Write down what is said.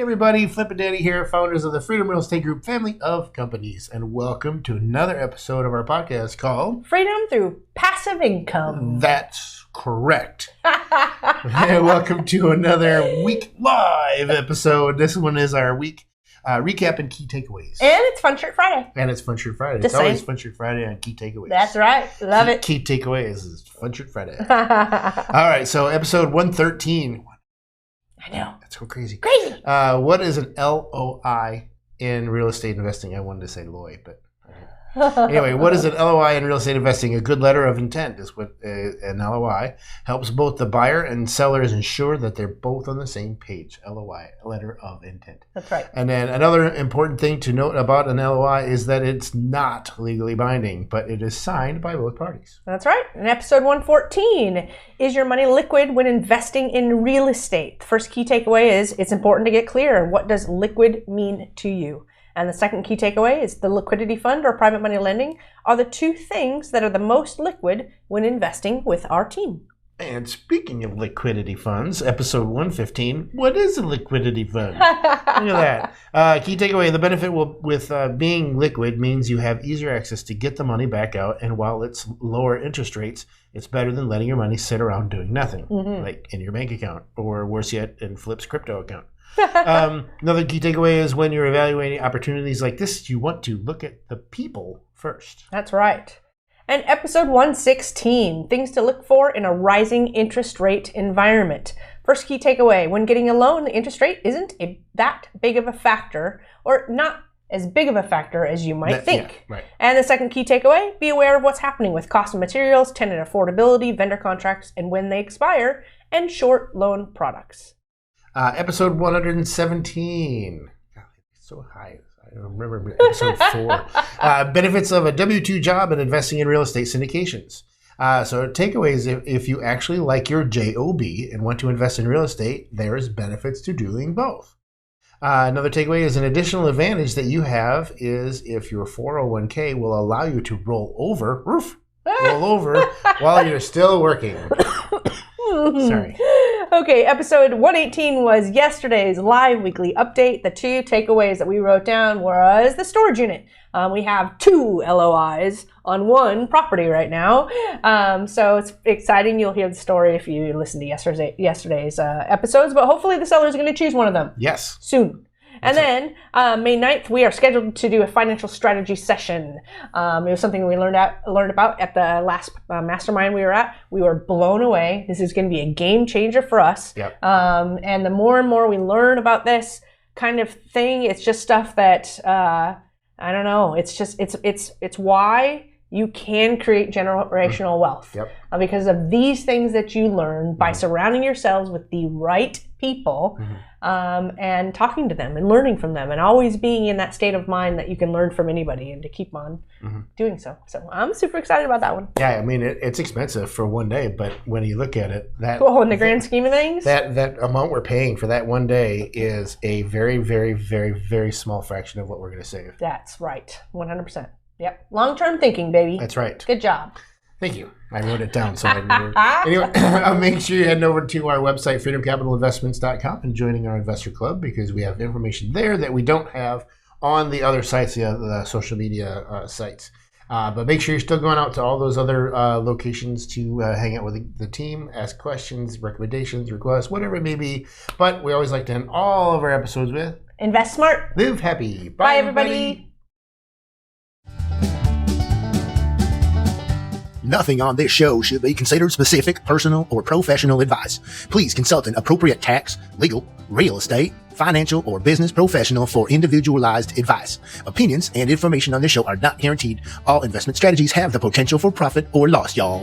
Hey everybody, Flip and Danny here, founders of the Freedom Real Estate Group family of companies, and welcome to another episode of our podcast called Freedom Through Passive Income. That's correct. And welcome to another week live episode. This one is our week recap and key takeaways. And it's Fun Shirt Friday. It's Fun Shirt Friday. Just it's always saying. Fun Shirt Friday on key takeaways. That's right. Love it. Key takeaways is Fun Shirt Friday. All right, so episode 113. I know. That's so crazy. Crazy. What is an LOI in real estate investing? I wanted to say LOI, but anyway, what is an LOI in real estate investing? A good letter of intent is what an LOI helps both the buyer and sellers ensure that they're both on the same page. LOI, letter of intent. That's right. And then another important thing to note about an LOI is that it's not legally binding, but it is signed by both parties. That's right. In episode 114, is your money liquid when investing in real estate? The first key takeaway is it's important to get clear. What does liquid mean to you? And the second key takeaway is the liquidity fund or private money lending are the two things that are the most liquid when investing with our team. And speaking of liquidity funds, episode 115, what is a liquidity fund? Look at that. Key takeaway, the benefit with being liquid means you have easier access to get the money back out, and while it's lower interest rates, it's better than letting your money sit around doing nothing, like in your bank account, or worse yet, in Flip's crypto account. Another key takeaway is when you're evaluating opportunities like this, you want to look at the people first. That's right. And episode 116, things to look for in a rising interest rate environment. First key takeaway, when getting a loan, the interest rate isn't that big of a factor, or not as big of a factor as you might think. Yeah, right. And the second key takeaway, be aware of what's happening with cost of materials, tenant affordability, vendor contracts, and when they expire, and short loan products. Episode 117. God, it's so high. I don't remember episode 4. Benefits of a W-2 job and investing in real estate syndications. So takeaways, if you actually like your job and want to invest in real estate, there's benefits to doing both. Another takeaway is an additional advantage that you have is if your 401k will allow you to roll over while you're still working. Sorry. Okay, episode 118 was yesterday's live weekly update. The two takeaways that we wrote down was the storage unit. We have 2 LOIs on one property right now. So it's exciting. You'll hear the story if you listen to yesterday's episodes, but hopefully the seller is going to choose one of them. Yes. Soon. And then May 9th, we are scheduled to do a financial strategy session. It was something we learned about at the last mastermind we were at. We were blown away. This is going to be a game changer for us. Yep. And the more and more we learn about this kind of thing, it's just stuff that, I don't know, it's why you can create generational wealth. Yep. Because of these things that you learn by surrounding yourselves with the right people and talking to them and learning from them and always being in that state of mind that you can learn from anybody and to keep on doing so. So I'm super excited about that one. Yeah, I mean, it's expensive for one day, but when you look at it, in the grand scheme of things, that amount we're paying for that one day is a very, very, very, very small fraction of what we're going to save. That's right. 100%. Yep. Long-term thinking, baby. That's right. Good job. Thank you. I wrote it down so I remember. Anyway, make sure you head over to our website, freedomcapitalinvestments.com, and joining our investor club because we have information there that we don't have on the other sites, the social media sites. But make sure you're still going out to all those other locations to hang out with the team, ask questions, recommendations, requests, whatever it may be. But we always like to end all of our episodes with invest smart. Live happy. Bye everybody. Nothing on this show should be considered specific, personal, or professional advice. Please consult an appropriate tax, legal, real estate, financial, or business professional for individualized advice. Opinions and information on this show are not guaranteed. All investment strategies have the potential for profit or loss, y'all.